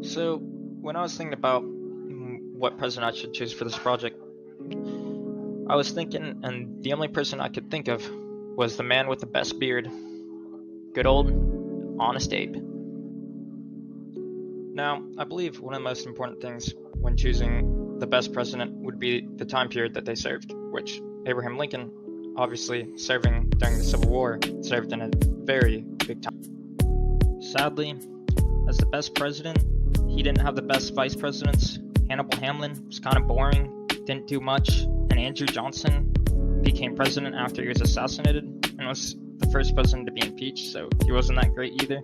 So, when I was thinking about what president I should choose for this project, I was thinking, and the only person I could think of was the man with the best beard, good old Honest Abe. Now, I believe one of the most important things when choosing the best president would be the time period that they served, which Abraham Lincoln, obviously serving during the Civil War, served in a very big time. Sadly, as the best president, he didn't have the best vice presidents. Hannibal Hamlin was kind of boring, didn't do much, and Andrew Johnson became president after he was assassinated and was the first president to be impeached, so he wasn't that great either.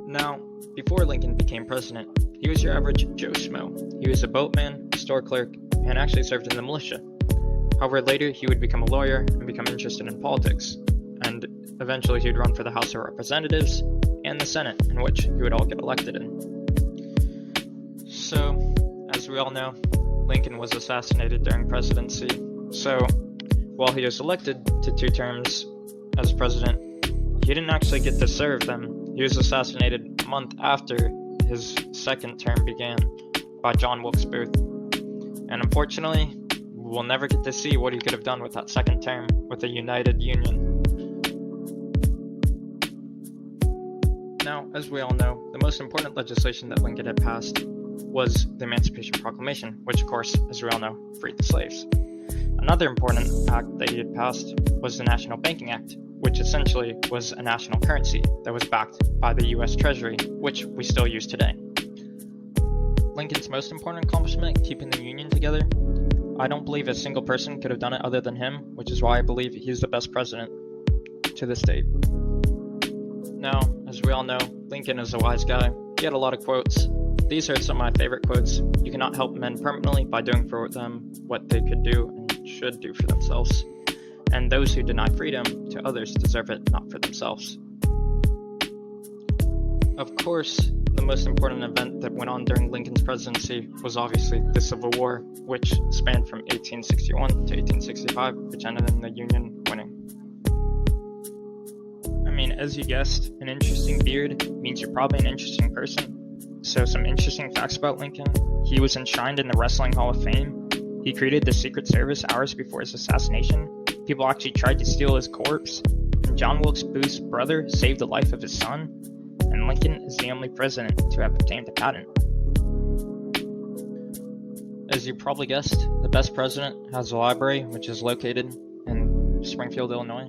Now, before Lincoln became president, he was your average Joe Schmo. He was a boatman, store clerk, and actually served in the militia. However, later he would become a lawyer and become interested in politics, and eventually he would run for the House of Representatives and the Senate, in which he would all get elected in. So, as we all know, Lincoln was assassinated during presidency. So, while he was elected to 2 terms as president, he didn't actually get to serve them. He was assassinated a month after his second term began by John Wilkes Booth. And unfortunately, we'll never get to see what he could have done with that second term with a united Union. Now, as we all know, the most important legislation that Lincoln had passed was the Emancipation Proclamation, which of course, as we all know, freed the slaves. Another important act that he had passed was the National Banking Act, which essentially was a national currency that was backed by the US Treasury, which we still use today. Lincoln's most important accomplishment, keeping the Union together, I don't believe a single person could have done it other than him, which is why I believe he's the best president to this date. Now, as we all know, Lincoln is a wise guy. He had a lot of quotes. These are some of my favorite quotes. You cannot help men permanently by doing for them what they could do and should do for themselves. And those who deny freedom to others deserve it not for themselves. Of course, the most important event that went on during Lincoln's presidency was obviously the Civil War, which spanned from 1861 to 1865, which ended in the Union winning. I mean, as you guessed, an interesting beard means you're probably an interesting person. So some interesting facts about Lincoln. He was enshrined in the Wrestling Hall of Fame. He created the Secret Service hours before his assassination. People actually tried to steal his corpse. And John Wilkes Booth's brother saved the life of his son. And Lincoln is the only president to have obtained a patent. As you probably guessed, the best president has a library which is located in Springfield, Illinois.